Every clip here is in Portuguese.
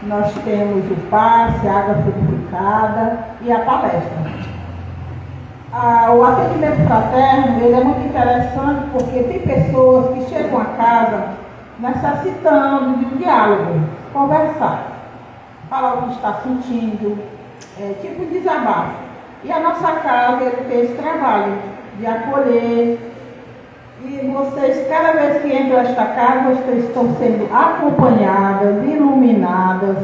nós temos o passe, a água frutificada e a palestra. O atendimento fraterno, ele é muito interessante porque tem pessoas que chegam a casa necessitando de um diálogo, conversar, falar o que está sentindo, tipo desabafo. E a nossa casa, ele tem esse trabalho de acolher. E vocês, cada vez que entram nesta casa, vocês estão sendo acompanhadas, iluminadas.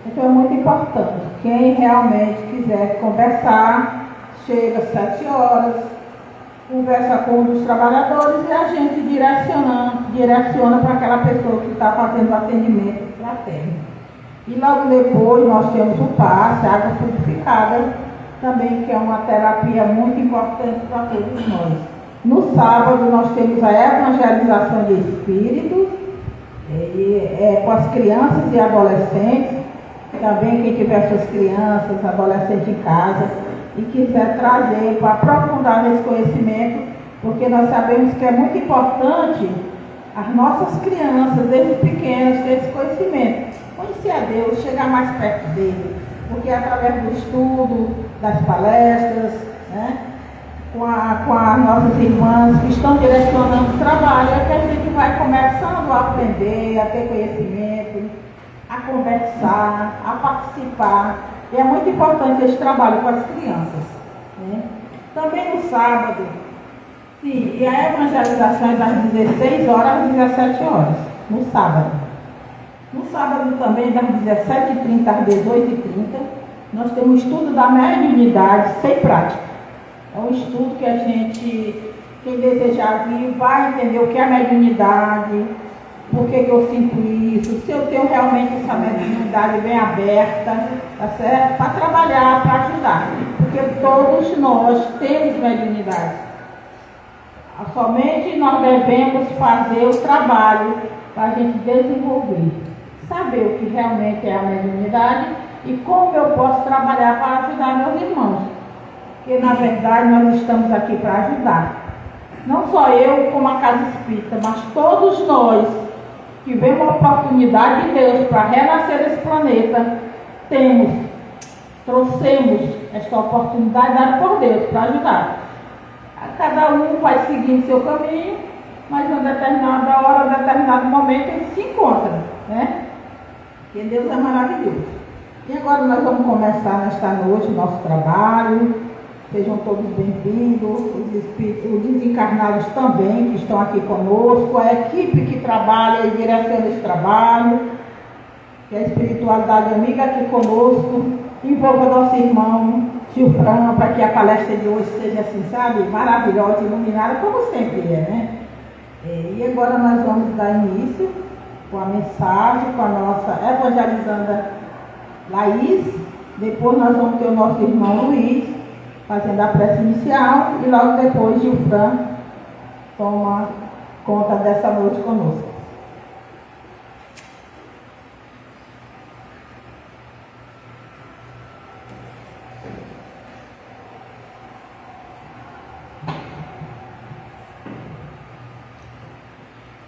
Então é muito importante. Quem realmente quiser conversar, chega às 7 horas, conversa com um dos trabalhadores e a gente direciona para aquela pessoa que está fazendo o atendimento fraterno. E logo depois nós temos o passe, a água frutificada, também que é uma terapia muito importante para todos nós. No sábado nós temos a evangelização de espíritos, com as crianças e adolescentes. Também quem tiver suas crianças, adolescentes em casa e quiser trazer para aprofundar nesse conhecimento, porque nós sabemos que é muito importante as nossas crianças, desde pequenas, ter esse conhecimento, conhecer a Deus, chegar mais perto dele, porque através do estudo, das palestras, né, com as nossas irmãs que estão direcionando o trabalho, é que a gente vai começando a aprender, a ter conhecimento, a conversar, a participar. E é muito importante esse trabalho com as crianças, né? Também no sábado, sim, e a evangelização é das 16 horas às 17 horas, no sábado. No sábado também, das 17h30 às 18h30, nós temos um estudo da mediunidade sem prática. É um estudo que a gente, quem desejar vir, vai entender o que é a mediunidade, por que eu sinto isso, se eu tenho realmente essa mediunidade bem aberta, tá certo? Para trabalhar, para ajudar. Porque todos nós temos mediunidade. Somente nós devemos fazer o trabalho para a gente desenvolver. Saber o que realmente é a mediunidade e como eu posso trabalhar para ajudar meus irmãos. Porque na verdade nós estamos aqui para ajudar. Não só eu como a Casa Espírita, mas todos nós que vemos a oportunidade de Deus para renascer nesse planeta, trouxemos esta oportunidade dada por Deus para ajudar. Cada um vai seguindo seu caminho, mas em uma determinada hora, em um determinado momento, ele se encontra, né? Porque Deus é maravilhoso. E agora nós vamos começar nesta noite o nosso trabalho. Sejam todos bem-vindos, os espíritos, os desencarnados também, que estão aqui conosco, a equipe que trabalha e direciona esse trabalho, que a espiritualidade amiga aqui conosco, envolva nosso irmão Gilfran, para que a palestra de hoje seja assim, sabe, maravilhosa, iluminada, como sempre é, né? E agora nós vamos dar início com a mensagem, com a nossa evangelizanda Laís, depois nós vamos ter o nosso irmão Luiz, fazendo a prece inicial, e logo depois Gilfran toma conta dessa noite conosco.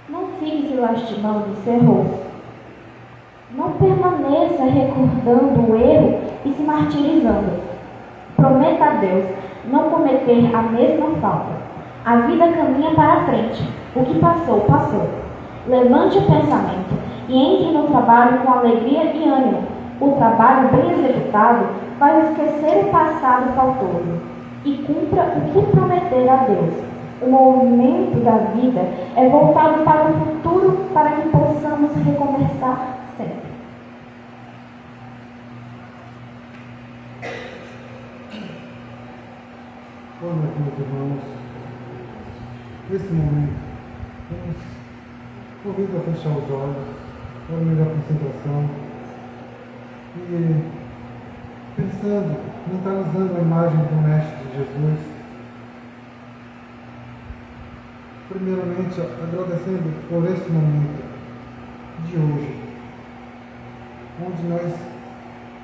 Não fique se lastimando de ser rosto. Não permaneça recordando o erro e se martirizando. Prometa a Deus não cometer a mesma falta. A vida caminha para a frente. O que passou, passou. Levante o pensamento e entre no trabalho com alegria e ânimo. O trabalho bem executado vai esquecer o passado faltoso e cumpra o que prometer a Deus. O movimento da vida é voltado para o futuro para que possamos recomeçar sempre. Boa noite, meus irmãos. Nesse momento, vamos convido a fechar os olhos, para melhor concentração e pensando, mentalizando a imagem do Mestre Jesus. Primeiramente, agradecendo por este momento de hoje, onde nós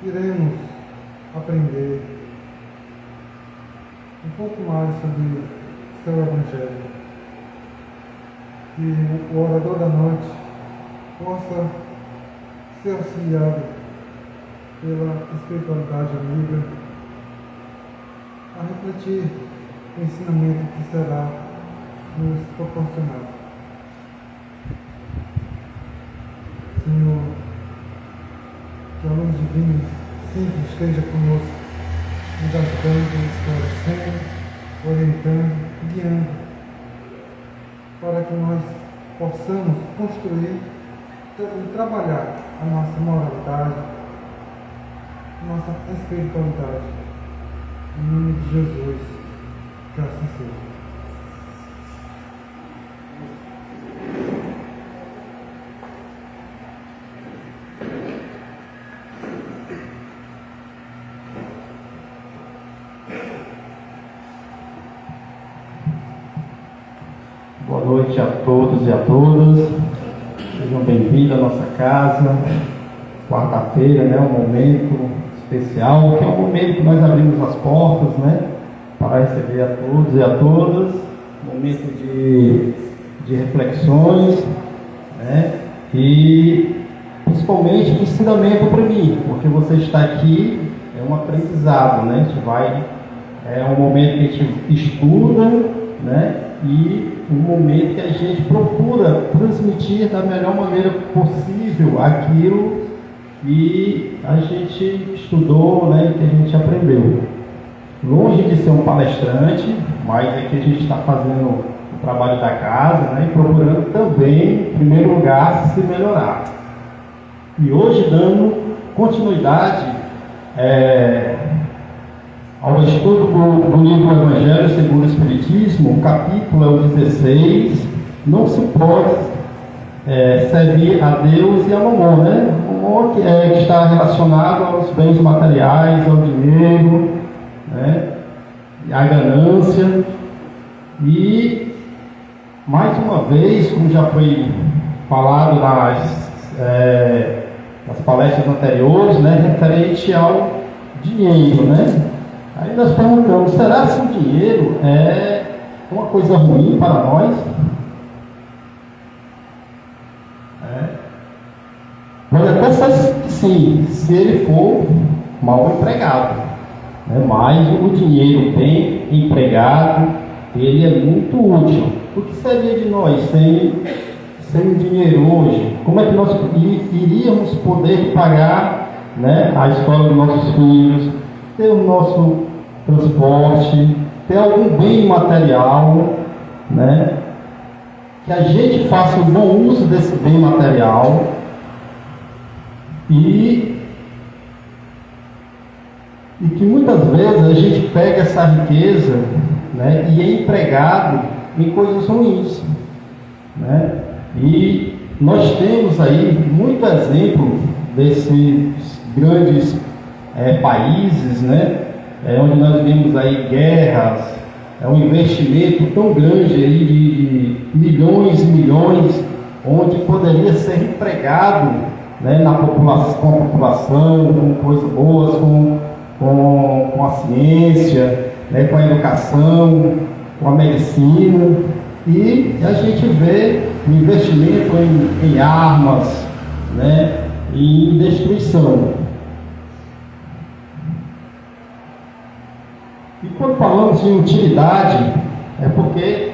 iremos aprender um pouco mais sobre seu Evangelho. Que o orador da noite possa ser auxiliado pela espiritualidade amiga a refletir o ensinamento que será nos proporcionado. Senhor, que a luz divina sempre esteja conosco, nos ajudando, esclarecendo, orientando, guiando, para que nós possamos construir e trabalhar a nossa moralidade, a nossa espiritualidade. Em nome de Jesus, que assim seja. Boa noite a todos e a todas. Sejam bem-vindos à nossa casa. Quarta-feira, né, um momento especial, que é um momento que nós abrimos as portas, né, para receber a todos e a todas. Momento de reflexões, né, e principalmente de ensinamento para mim, porque você está aqui é um aprendizado, né? É um momento que a gente estuda, né? E um momento que a gente procura transmitir da melhor maneira possível aquilo que a gente estudou, né, e que a gente aprendeu. Longe de ser um palestrante, mas é que a gente está fazendo o trabalho da casa, né, e procurando também, em primeiro lugar, se melhorar. E hoje, dando continuidade ao estudo do livro Evangelho segundo o Espiritismo, o capítulo é o 16, não se pode servir a Deus e a Mamon, né? Mamon que está relacionado aos bens materiais, ao dinheiro, né? A ganância. E, mais uma vez, como já foi falado nas palestras anteriores, né? Referente ao dinheiro, né? Aí nós perguntamos, será que o dinheiro é uma coisa ruim para nós? Pode até ser que sim, se ele for mal empregado, né? Mas o dinheiro bem empregado, ele é muito útil. O que seria de nós sem dinheiro hoje? Como é que nós iríamos poder pagar, né, a escola dos nossos filhos, ter o nosso transporte, ter algum bem material, né? Que a gente faça um bom uso desse bem material e que muitas vezes a gente pega essa riqueza, né, e é empregado em coisas ruins, né? E nós temos aí muito exemplo desses grandes países, né? Onde nós vemos aí guerras, um investimento tão grande aí de milhões e milhões, onde poderia ser empregado, né, com a população, com coisas boas, com a ciência, né, com a educação, com a medicina, e a gente vê o investimento em armas, né, e em destruição. E quando falamos em utilidade, é porque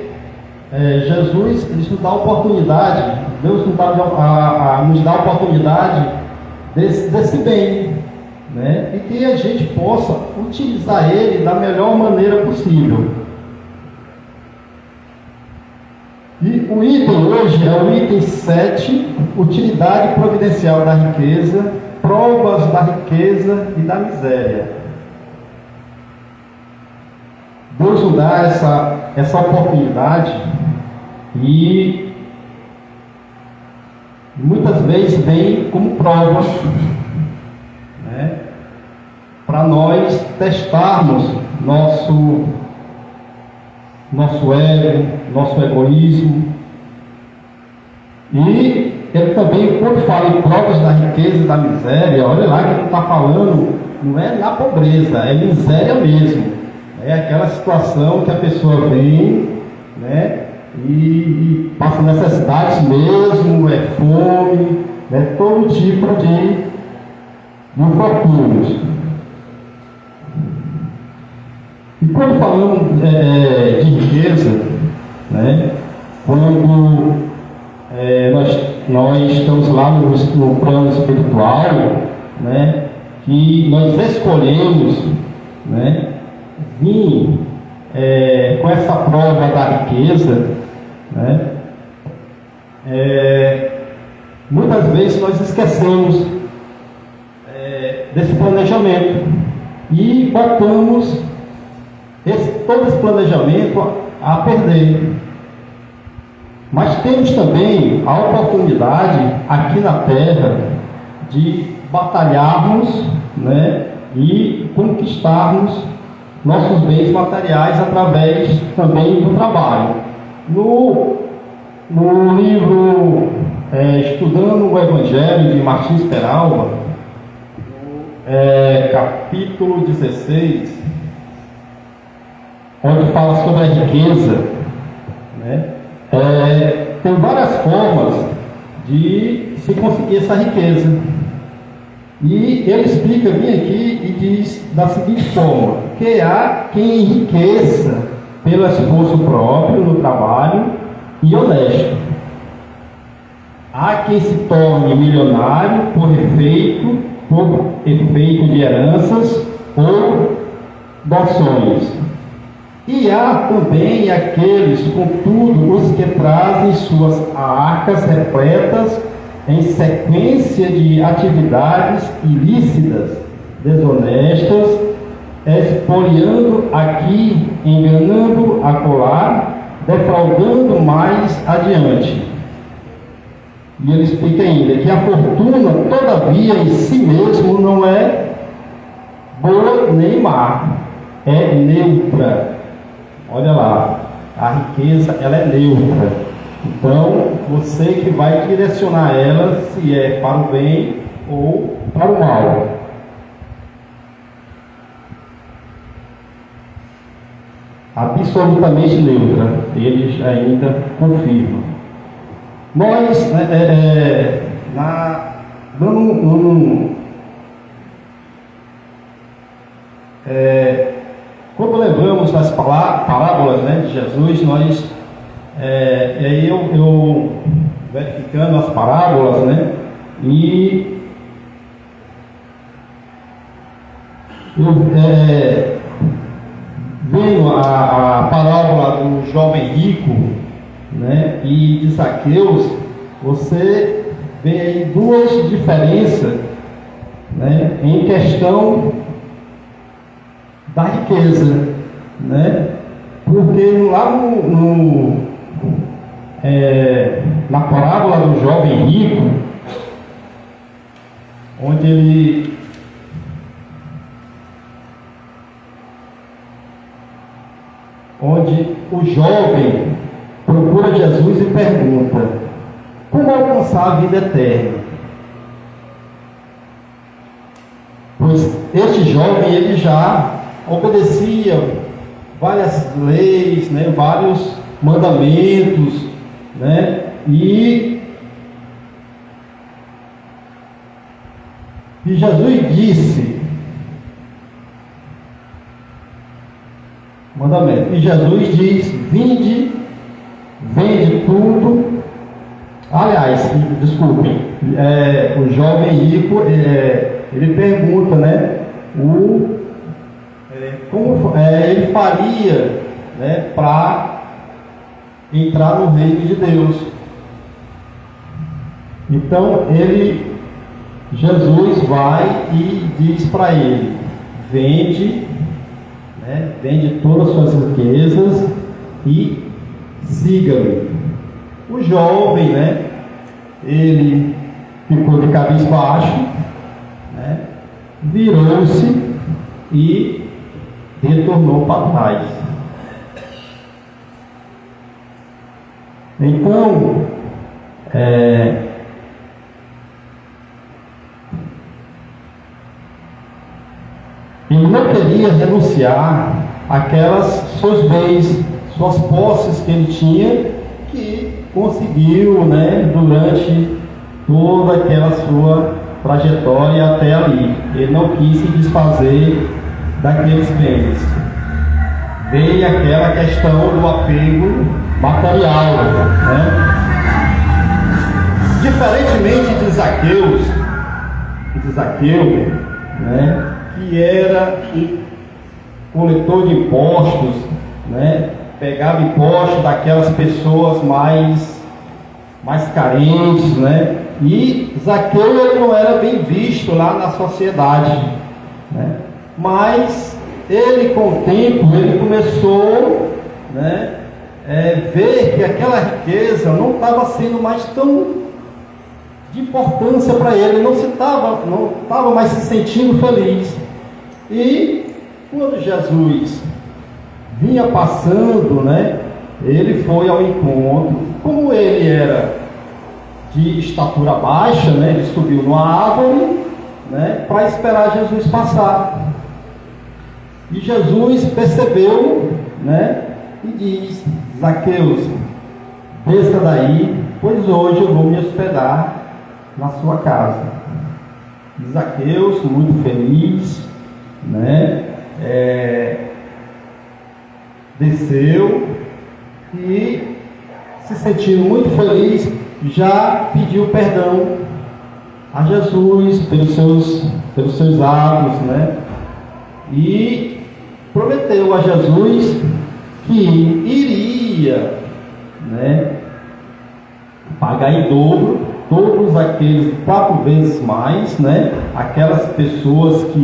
Jesus nos dá a oportunidade, Deus nos dá a oportunidade desse bem, né? E que a gente possa utilizar ele da melhor maneira possível. E o item hoje é o item 7, utilidade providencial da riqueza, provas da riqueza e da miséria. Deus nos dá essa oportunidade e muitas vezes vem como prova, né, para nós testarmos nosso ego, nosso egoísmo. E ele também, quando fala em provas da riqueza e da miséria, olha lá que ele está falando, não é na pobreza, é miséria mesmo. É aquela situação que a pessoa vem, né, e passa necessidades mesmo, fome, né, todo tipo de infortúnios. E quando falamos de riqueza, né, quando nós estamos lá no plano espiritual, né, que nós escolhemos, né, vir com essa prova da riqueza, né, muitas vezes nós esquecemos desse planejamento e botamos todo esse planejamento a perder. Mas temos também a oportunidade aqui na Terra de batalharmos, né, e conquistarmos nossos bens materiais através também do trabalho. No livro Estudando o Evangelho de Martins Peralva, capítulo 16, onde fala sobre a riqueza, né, tem várias formas de se conseguir essa riqueza. E ele explica bem aqui e diz da seguinte forma: que há quem enriqueça pelo esforço próprio no trabalho e honesto. Há quem se torne milionário por efeito de heranças ou doações. E há também aqueles, contudo, os que trazem suas arcas repletas em sequência de atividades ilícitas, desonestas, expoliando aqui, enganando acolá, defraudando mais adiante. E ele explica ainda que a fortuna, todavia, em si mesmo não é boa nem má, é neutra. Olha lá, a riqueza, ela é neutra. Então, você que vai direcionar ela se é para o bem ou para o mal. Absolutamente neutra, eles ainda confirmam. Nós, quando levamos as parábolas, né, de Jesus, nós, e aí eu verificando as parábolas, né, e vendo a parábola do jovem rico, né, e de Zaqueus, você vê aí duas diferenças, né, em questão da riqueza, né, porque lá na parábola do jovem rico, onde o jovem procura Jesus e pergunta: como alcançar a vida eterna? Pois este jovem, ele já obedecia várias leis, né, vários mandamentos, né, e Jesus disse, mandamento, e Jesus diz: vende tudo. Aliás, desculpem, o jovem rico, ele pergunta, né, como ele faria, né, para entrar no reino de Deus. Então Jesus vai e diz para ele: vende todas as suas riquezas e siga-me. O jovem, né, ele ficou de cabeça baixa, né, virou-se e retornou para trás. Então, ele não queria renunciar àquelas seus bens, suas posses que ele tinha, que conseguiu, né, durante toda aquela sua trajetória até ali. Ele não quis se desfazer daqueles bens. Veio aquela questão do apego material, né? Diferentemente de Zaqueu, né, que era coletor de impostos, né, pegava impostos daquelas pessoas mais carentes, né, e Zaqueu ele não era bem visto lá na sociedade, né, mas ele com o tempo ele começou, né, ver que aquela riqueza não estava sendo mais tão de importância para ele, não estava mais se sentindo feliz. E quando Jesus vinha passando, né, ele foi ao encontro. Como ele era de estatura baixa, né, ele subiu numa árvore, né, para esperar Jesus passar. E Jesus percebeu, né, e diz: Zaqueu, desça daí, pois hoje eu vou me hospedar na sua casa. E Zaqueu, muito feliz, né, desceu e, se sentindo muito feliz, já pediu perdão a Jesus pelos seus atos, né, e prometeu a Jesus que iria, né, pagar em dobro todos aqueles 4 vezes mais, né, aquelas pessoas que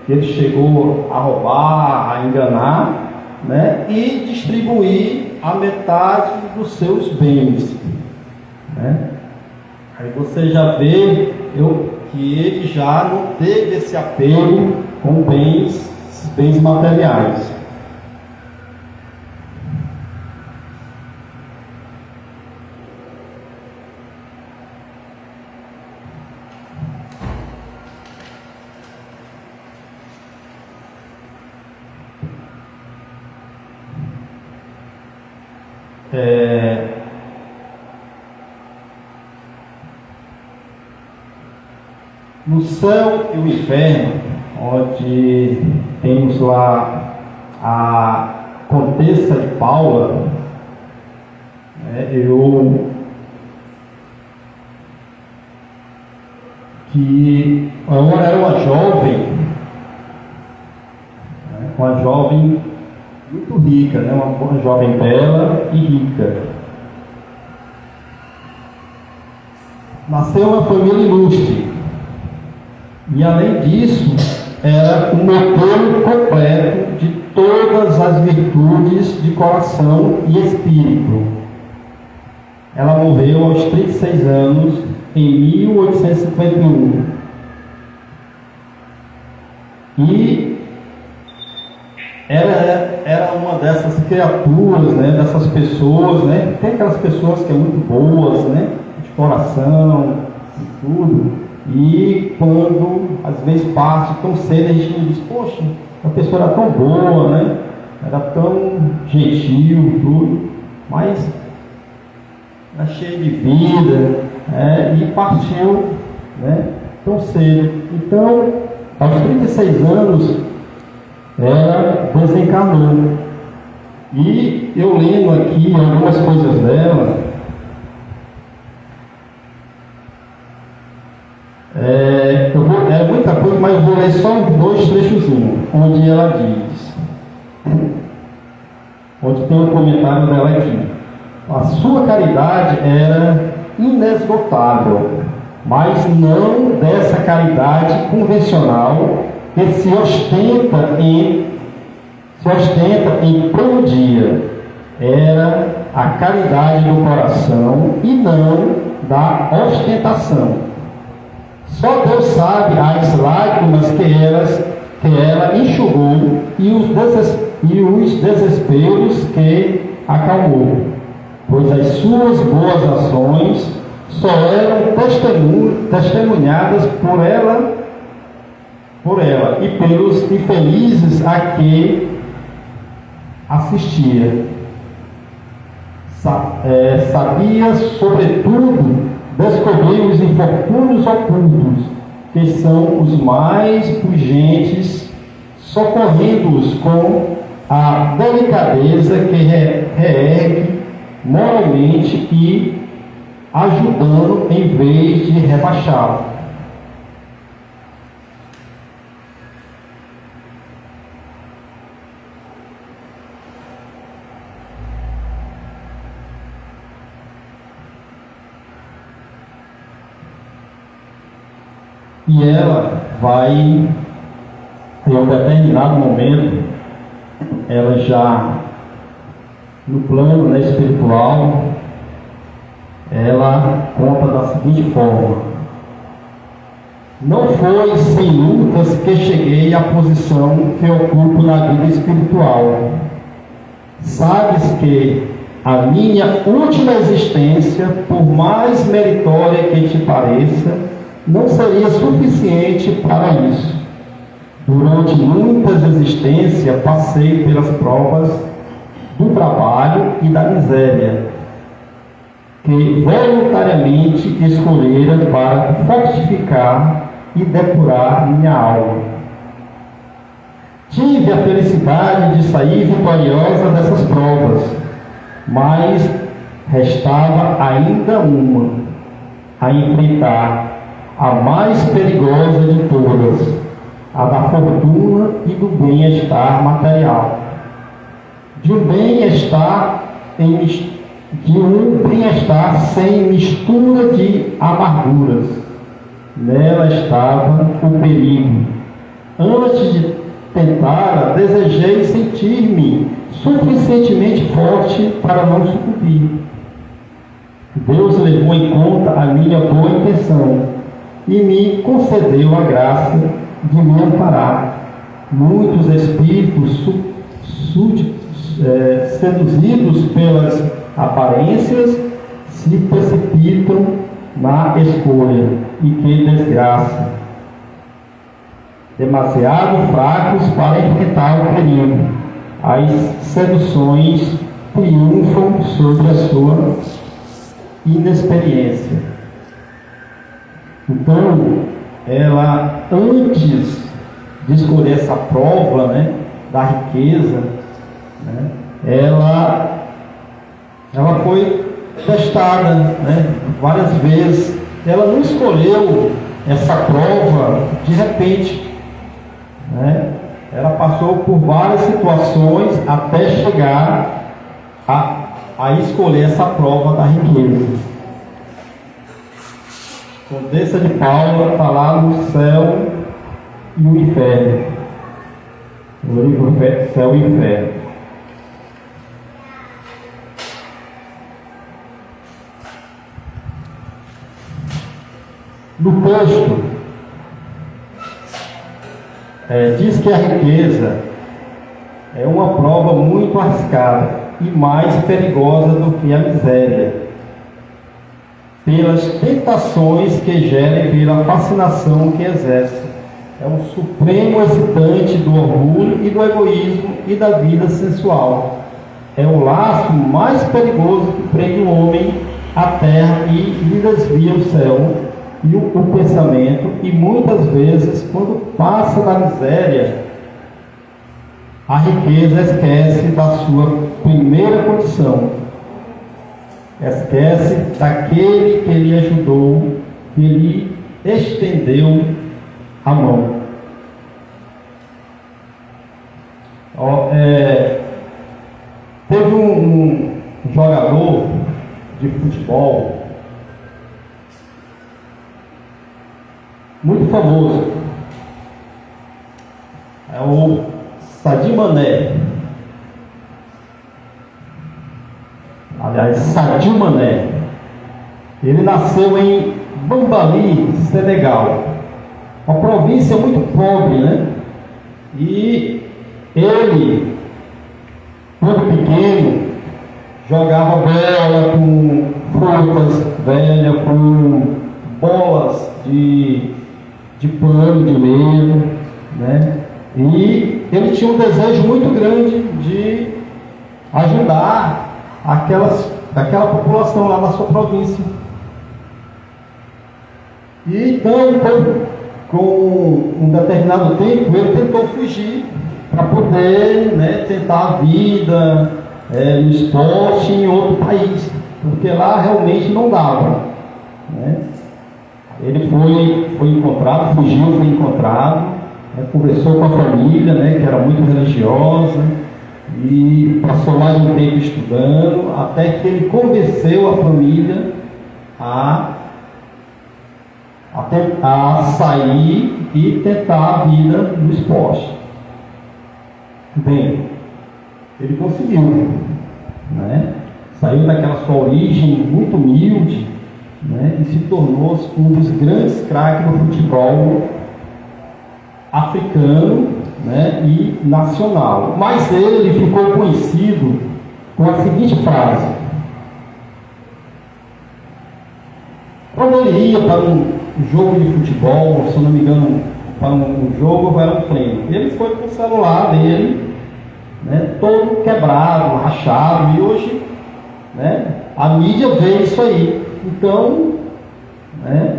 ele chegou a roubar, a enganar, né, e distribuir a metade dos seus bens, né. Aí você já vê que ele já não teve esse apego com bens materiais. No céu e o inferno, onde temos lá a Condessa de Paula, né, que eu era uma jovem, né, uma jovem muito rica, né, uma jovem bela e rica. Nasceu uma família ilustre. E além disso, era o modelo completo de todas as virtudes de coração e espírito. Ela morreu aos 36 anos, em 1851. E ela era uma dessas criaturas, né, dessas pessoas, né, tem aquelas pessoas que são muito boas, né, de coração e tudo. E quando às vezes passa tão cedo, a gente diz: poxa, a pessoa era tão boa, né? Era tão gentil, tudo, mas era cheia de vida, e partiu, né, tão cedo. Então, aos 36 anos, ela desencarnou. E eu lendo aqui algumas coisas dela, é muita coisa, mas eu vou ler só 2 trechozinhos, onde ela diz, onde tem um comentário dela aqui: a sua caridade era inesgotável, mas não dessa caridade convencional que se ostenta em todo dia. Era a caridade do coração e não da ostentação. Só Deus sabe as lágrimas que ela enxugou e os desesperos que acalmou, pois as suas boas ações só eram testemunhadas por ela e pelos infelizes a que assistia. sabia, sobretudo, descobrir os infortúnios ocultos, que são os mais pungentes, socorrendo-os com a delicadeza que reergue moralmente e ajudando em vez de rebaixá-lo. E ela vai, em um determinado momento, ela já no plano, né, espiritual, ela conta da seguinte forma: não foi sem lutas que cheguei à posição que ocupo na vida espiritual. Sabes que a minha última existência, por mais meritória que te pareça, não seria suficiente para isso. Durante muitas existências passei pelas provas do trabalho e da miséria, que voluntariamente escolheram para fortificar e depurar minha alma. Tive a felicidade de sair vitoriosa dessas provas, mas restava ainda uma a enfrentar, a mais perigosa de todas, a da fortuna e do bem-estar material. De um bem-estar sem mistura de amarguras. Nela estava o perigo. Antes de tentar, desejei sentir-me suficientemente forte para não sucumbir. Deus levou em conta a minha boa intenção e me concedeu a graça de me amparar. Muitos espíritos seduzidos pelas aparências se precipitam na escolha, e que desgraça! Demasiado fracos para enfrentar o perigo. As seduções triunfam sobre a sua inexperiência. Então, ela, antes de escolher essa prova, né, da riqueza, né, ela foi testada, né, várias vezes. Ela não escolheu essa prova de repente, né? Ela passou por várias situações até chegar a escolher essa prova da riqueza. Condessa de Paula está lá no Céu e o Inferno, no livro Céu e Inferno. No texto, diz que a riqueza é uma prova muito arriscada e mais perigosa do que a miséria, pelas tentações que gerem, pela fascinação que exerce. É um supremo excitante do orgulho e do egoísmo e da vida sensual. É o laço mais perigoso que prende o homem à terra e lhe desvia o céu e o pensamento, e muitas vezes, quando passa da miséria, a riqueza esquece da sua primeira condição, esquece daquele que lhe ajudou, que lhe estendeu a mão. Teve um jogador de futebol muito famoso, é o Sadio Mané. Aliás, Sadio Mané. Ele nasceu em Bambali, Senegal, uma província muito pobre, né? E ele, quando pequeno, jogava bola com frutas velhas, com bolas de pano, de meio, né? E ele tinha um desejo muito grande de ajudar aquelas daquela população lá na sua província. E então, com um determinado tempo, ele tentou fugir para poder, né, tentar a vida no esporte em outro país, porque lá realmente não dava, né? Ele foi encontrado, fugiu, foi encontrado, né, conversou com a família, né, que era muito religiosa, e passou mais um tempo estudando, até que ele convenceu a família a sair e tentar a vida no esporte. Bem, ele conseguiu, né? Saiu daquela sua origem muito humilde, né? E se tornou um dos grandes craques do futebol africano, né? E nacional. Mas ele ficou conhecido com a seguinte frase: quando ele ia para um jogo de futebol, se eu não me engano, para um jogo ou era um treino, ele foi com o celular dele, né, todo quebrado, rachado, e hoje, né, a mídia vê isso aí. Então, né,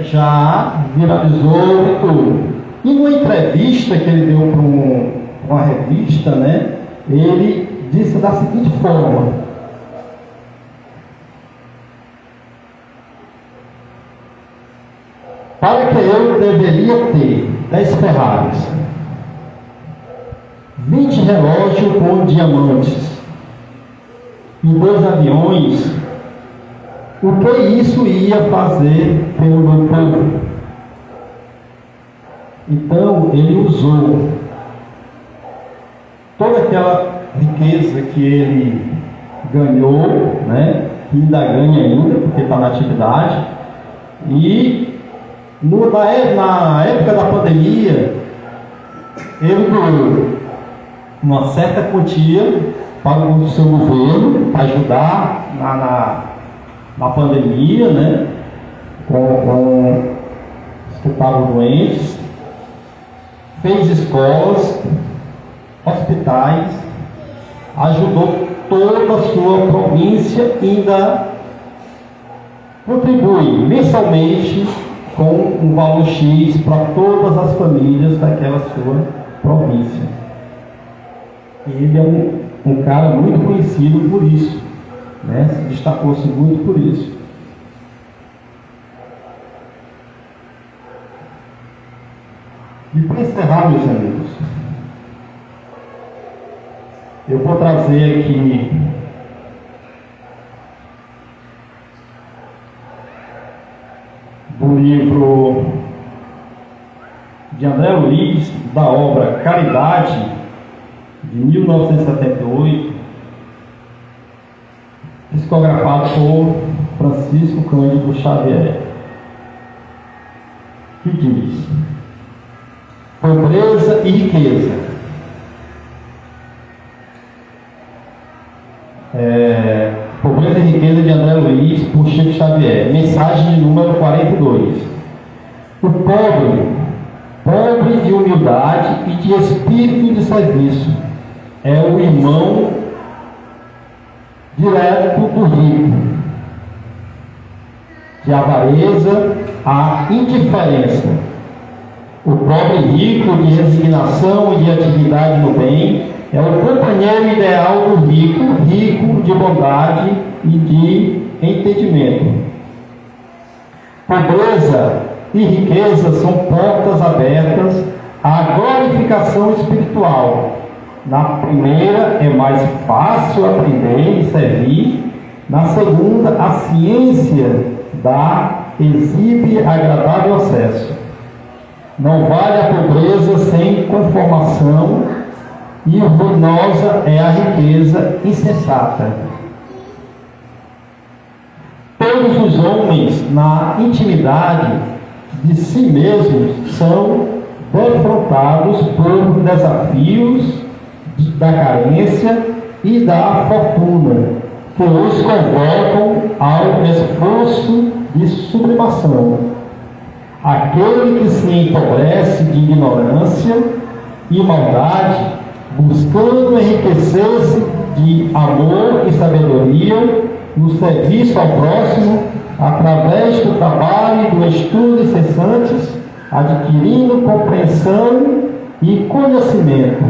já viralizou e tudo. E numa entrevista que ele deu para uma revista, né, ele disse da seguinte forma: para que eu deveria ter 10 Ferraris, 20 relógios com diamantes e 2 aviões, o que isso ia fazer pelo meu povo? Então ele usou toda aquela riqueza que ele ganhou, né, que ainda ganha ainda, porque está na atividade, e na época da pandemia, ele doou uma certa quantia para o seu governo, para ajudar na pandemia, né, com os que estavam doentes, fez escolas, hospitais, ajudou toda a sua província e ainda contribui mensalmente com um valor X para todas as famílias daquela sua província. E ele é um cara muito conhecido por isso, né? Se destacou-se muito por isso. E para encerrar, meus amigos, eu vou trazer aqui do livro de André Luiz, da obra Caridade, de 1978, psicografado por Francisco Cândido Xavier, que diz: pobreza e riqueza. Pobreza e Riqueza, de André Luiz, por Chico Xavier. Mensagem de número 42. O pobre de humildade e de espírito de serviço, é o irmão direto do rico. De avareza à indiferença. O pobre rico de resignação e de atividade no bem é o companheiro ideal do rico, rico de bondade e de entendimento. Pobreza e riqueza são portas abertas à glorificação espiritual. Na primeira é mais fácil aprender e servir, na segunda a ciência dá exibe agradável acesso. Não vale a pobreza sem conformação, e ruinosa é a riqueza insensata. Todos os homens, na intimidade de si mesmos, são defrontados por desafios da carência e da fortuna, que os convocam ao esforço de sublimação. Aquele que se empobrece de ignorância e maldade, buscando enriquecer-se de amor e sabedoria no serviço ao próximo, através do trabalho e do estudo incessantes, adquirindo compreensão e conhecimento,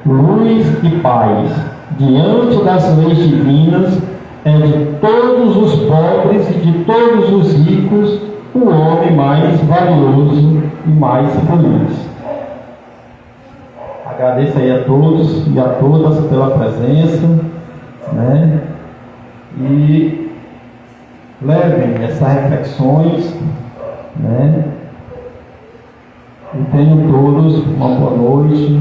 luz e paz, diante das leis divinas, é de todos os pobres e de todos os ricos o homem mais valioso e mais feliz. Agradeço aí a todos e a todas pela presença, né? E levem essas reflexões, né? E tenham todos uma boa noite,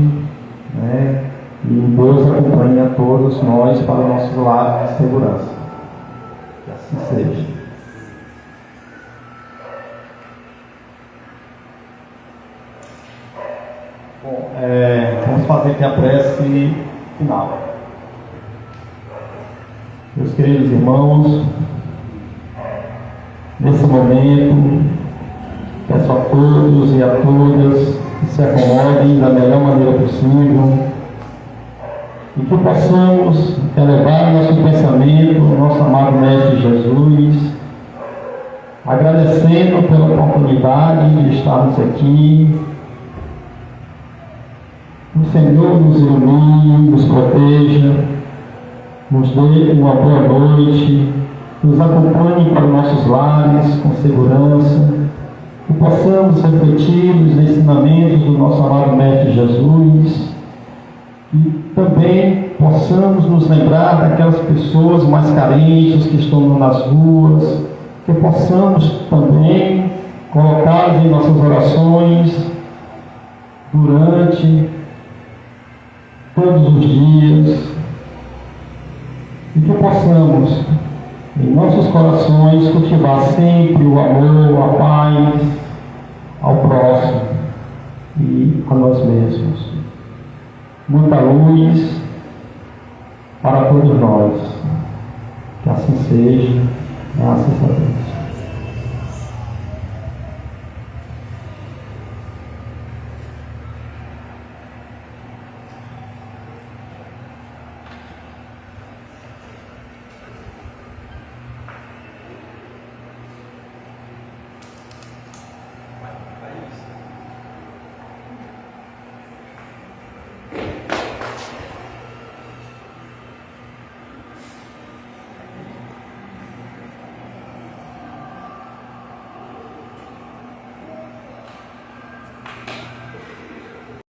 né? E Deus acompanhe a todos nós para o nosso lado de segurança. Que assim seja. Bom, vamos fazer aqui a prece final. Meus queridos irmãos, nesse momento, peço a todos e a todas que se acomodem da melhor maneira possível e que possamos elevar nosso pensamento ao nosso amado Mestre Jesus, agradecendo pela oportunidade de estarmos aqui. O Senhor nos ilumine, nos proteja, nos dê uma boa noite, nos acompanhe para nossos lares com segurança, que possamos refletir nos ensinamentos do nosso amado Mestre Jesus e também possamos nos lembrar daquelas pessoas mais carentes que estão nas ruas, que possamos também colocá-las em nossas orações durante todos os dias, e que possamos em nossos corações cultivar sempre o amor, a paz ao próximo e a nós mesmos. Muita luz para todos nós. Que assim seja, graças a Deus.